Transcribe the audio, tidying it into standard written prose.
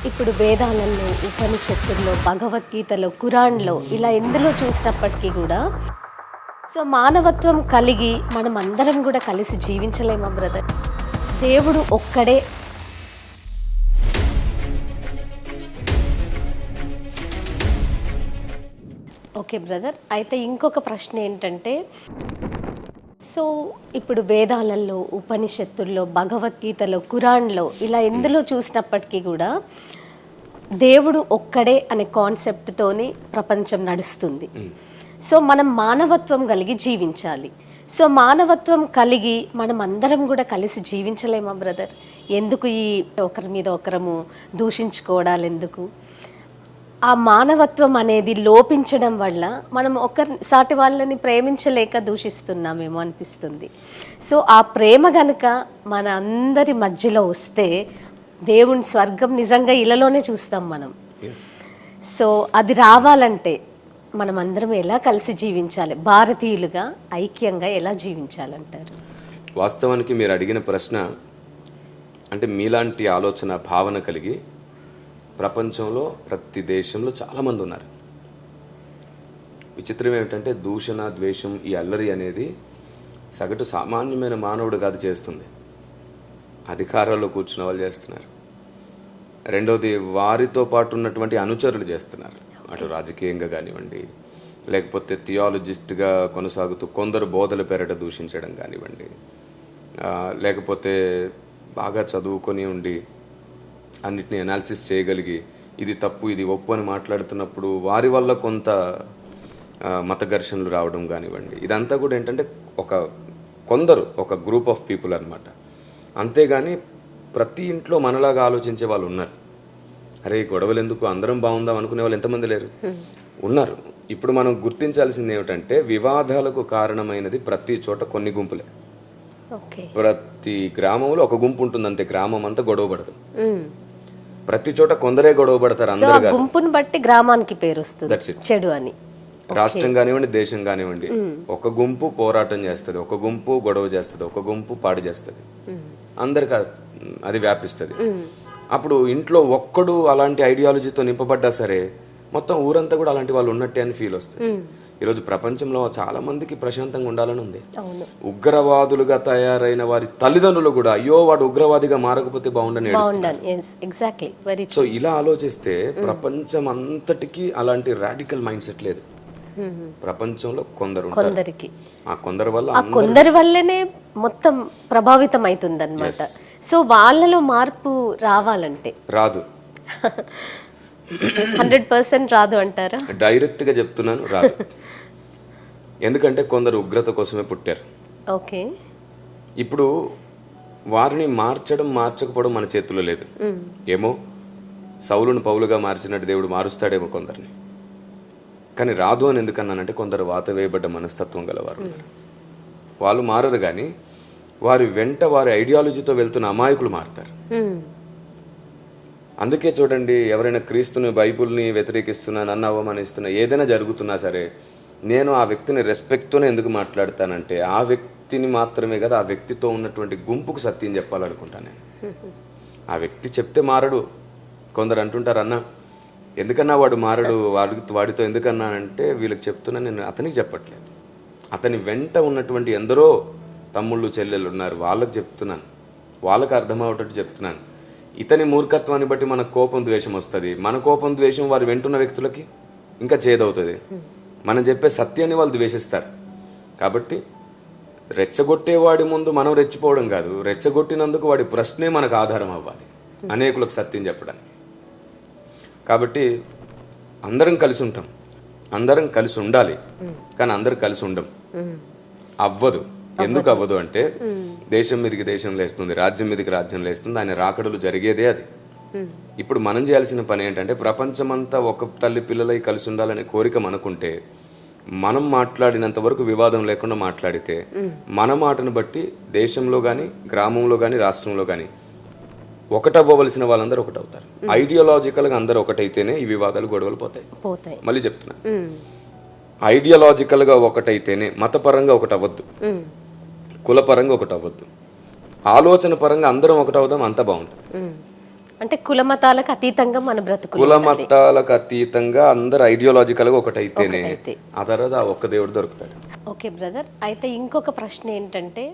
ఇప్పుడు వేదాలలో, ఉపనిషత్తుల్లో, భగవద్గీతలో, ఖురాన్లో ఇలా ఎందులో చూసినప్పటికీ కూడా మానవత్వం కలిగి మనం అందరం కూడా కలిసి జీవించలేమా బ్రదర్? దేవుడు ఒక్కడే. ఓకే బ్రదర్, అయితే ఇంకొక ప్రశ్న ఏంటంటే ఇప్పుడు వేదాలలో, ఉపనిషత్తుల్లో, భగవద్గీతలో, ఖురాన్లో ఇలా ఎందులో చూసినప్పటికీ కూడా దేవుడు ఒక్కడే అనే కాన్సెప్ట్తోని ప్రపంచం నడుస్తుంది. మనం మానవత్వం కలిగి జీవించాలి. మానవత్వం కలిగి మనం అందరం కూడా కలిసి జీవించలేమా బ్రదర్? ఎందుకు ఈ ఒకరి మీద ఒకరము దూషించుకోవడాలు ఎందుకు? ఆ మానవత్వం అనేది లోపించడం వల్ల మనం సాటి వాళ్ళని ప్రేమించలేక దూషిస్తున్నామేమో అనిపిస్తుంది. ఆ ప్రేమ గనుక మన అందరి మధ్యలో వస్తే దేవుని స్వర్గం నిజంగా ఇళ్ళలోనే చూస్తాం మనం. అది రావాలంటే మనం అందరం ఎలా కలిసి జీవించాలి? భారతీయులుగా ఐక్యంగా ఎలా జీవించాలంటారు? వాస్తవానికి మీరు అడిగిన ప్రశ్న, అంటే మీలాంటి ఆలోచన భావన కలిగి ప్రపంచంలో ప్రతి దేశంలో చాలామంది ఉన్నారు. విచిత్రం ఏమిటంటే దూషణ, ద్వేషం, ఈ అల్లరి అనేది సగటు సామాన్యమైన మానవుడు కాదు చేస్తుంది, అధికారాల్లో కూర్చున్న వాళ్ళు చేస్తున్నారు. రెండవది వారితో పాటు ఉన్నటువంటి అనుచరులు చేస్తున్నారు. అటు రాజకీయంగా కానివ్వండి, లేకపోతే థియాలజిస్ట్గా కొనసాగుతూ కొందరు బోధల పేరట దూషించడం కానివ్వండి, లేకపోతే బాగా చదువుకొని ఉండి అన్నిటిని అనాలిసిస్ చేయగలిగి ఇది తప్పు ఇది ఒప్పు అని మాట్లాడుతున్నప్పుడు వారి వల్ల కొంత మత ఘర్షణలు రావడం కానివ్వండి, ఇదంతా కూడా ఏంటంటే ఒక గ్రూప్ ఆఫ్ పీపుల్ అనమాట. అంతేగాని ప్రతి ఇంట్లో మనలాగా ఆలోచించే వాళ్ళు ఉన్నారు. అరే గొడవలు ఎందుకు, అందరం బాగుందాం అనుకునే వాళ్ళు ఎంతమంది లేరు? ఉన్నారు. ఇప్పుడు మనం గుర్తించాల్సింది ఏమిటంటే వివాదాలకు కారణమైనది ప్రతి చోట కొన్ని గుంపులే. ప్రతి గ్రామంలో ఒక గుంపు ఉంటుంది అంతే, గ్రామం అంతా గొడవ పడదు. ప్రతి చోట కొందరే గొడవ పడతారు, అందరూ గుంపుని బట్టి గ్రామానికి పేరు వస్తుంది చెడు అని. రాష్ట్రం కానివ్వండి, దేశం కానివ్వండి, ఒక గుంపు పోరాటం చేస్తుంది, ఒక గుంపు గొడవ చేస్తుంది, ఒక గుంపు పాడు చేస్తుంది, అందరికి అది వ్యాపిస్తుంది. అప్పుడు ఇంట్లో ఒక్కడు అలాంటి ఐడియాలజీతో నింపబడ్డా సరే మొత్తం ఊరంతా కూడా అలాంటి వాళ్ళు ఉన్నట్టే అని ఫీల్ వస్తుంది. ఈరోజు ప్రపంచంలో చాలా మందికి ప్రశాంతంగా ఉండాలని ఉంది. ఉగ్రవాదులుగా తయారైన వారి తల్లిదండ్రులు కూడా అయ్యో వాడు ఉగ్రవాదిగా మారకపోతే బాగుండని. సో ఇలా ఆలోచిస్తే ప్రపంచం అంతటికి అలాంటి రాడికల్ మైండ్ సెట్ లేదు. ప్రపంచంలో కొందరికి ఆ కొందరి వల్లనే మొత్తం ప్రభావితం అవుతుంది అనమాట. వాళ్ళలో మార్పు రావాలంటే రాదు. 100% రాదు అంటారా? డైరెక్ట్ గా చెప్తున్నాను, రాదు. ఎందుకంటే కొందరు ఉగ్రత కోసమే పుట్టారు. ఓకే, ఇప్పుడు వారిని మార్చకపోవడం మన చేతుల్లో లేదు. ఏమో సౌలును పౌలుగా మార్చినట్టు దేవుడు మారుస్తాడేమో కొందరిని. కానీ రాదు అని ఎందుకన్నానంటే కొందరు వాత వేయబడ్డ మనస్తత్వం గలవారు ఉన్నారు. వాళ్ళు మారరు, కానీ వారి వెంట వారి ఐడియాలజీతో వెళ్తున్న అమాయకులు మారుతారు. అందుకే చూడండి, ఎవరైనా క్రీస్తుని, బైబుల్ని వ్యతిరేకిస్తున్నా, నన్ను అవమానిస్తున్నా, ఏదైనా జరుగుతున్నా సరే నేను ఆ వ్యక్తిని రెస్పెక్ట్తోనే ఎందుకు మాట్లాడతానంటే ఆ వ్యక్తిని మాత్రమే కదా, ఆ వ్యక్తితో ఉన్నటువంటి గుంపుకు సత్యం చెప్పాలనుకుంటాను. ఆ వ్యక్తి చెప్తే మారడు. కొందరు అంటుంటారు, అన్న ఎందుకన్నా వాడు మారడు, వాడితో ఎందుకన్నానంటే వీళ్ళకి చెప్తున్నా, నేను అతనికి చెప్పట్లేదు, అతని వెంట ఉన్నటువంటి ఎందరో తమ్ముళ్ళు చెల్లెళ్ళు ఉన్నారు, వాళ్ళకి చెప్తున్నాను, వాళ్ళకి అర్థమవుటట్టు చెప్తున్నాను. ఇతని మూర్ఖత్వాన్ని బట్టి మనకు కోపం ద్వేషం వస్తుంది. మన కోపం ద్వేషం వారు వెంటున్న వ్యక్తులకి ఇంకా చేదవుతుంది. మనం చెప్పే సత్యాన్ని వాళ్ళు ద్వేషిస్తారు. కాబట్టి రెచ్చగొట్టేవాడి ముందు మనం రెచ్చిపోవడం కాదు, రెచ్చగొట్టినందుకు వాడి ప్రశ్నే మనకు ఆధారం అవ్వాలి అనేకులకు సత్యం చెప్పడానికి. కాబట్టి అందరం కలిసి ఉంటాం, అందరం కలిసి ఉండాలి, కానీ అందరు కలిసి ఉండం. అవ్వదు. ఎందుకు అవ్వదు అంటే దేశం మీదకి దేశం లేస్తుంది, రాజ్యం మీదకి రాజ్యం లేస్తుంది, ఆయన రాకడలు జరిగేదే అది. ఇప్పుడు మనం చేయాల్సిన పని ఏంటంటే ప్రపంచమంతా ఒక తల్లి పిల్లలై కలిసి ఉండాలనే కోరిక మనకుంటే మనం మాట్లాడినంత వరకు వివాదం లేకుండా మాట్లాడితే మన మాటను బట్టి దేశంలో కానీ, గ్రామంలో కానీ, రాష్ట్రంలో కానీ ఒకటవ్వవలసిన వాళ్ళందరూ ఒకటవుతారు. ఐడియాలజికల్గా అందరూ ఒకటైతేనే ఈ వివాదాలు, గొడవలు పోతాయి. మళ్ళీ చెప్తున్నా, ఐడియాలజికల్గా ఒకటైతేనే, మతపరంగా ఒకటి అవ్వద్దు, కులపరంగా ఒకటి అవ్వద్దు, ఆలోచన పరంగా అందరం ఒకటవుదాం, అంతా బాగుంటుంది. అంటే కుల మతాలకు అతీతంగా మన బ్రతుకులు కుల మతాలకు అతీతంగా అందరు ఐడియాలజికల్గా ఒకటైతేనే ఒకటైతే. ఆ తర్వాత ఆ ఒక్క దేవుడు దొరుకుతాడు. ఓకే బ్రదర్, అయితే ఇంకొక ప్రశ్న ఏంటంటే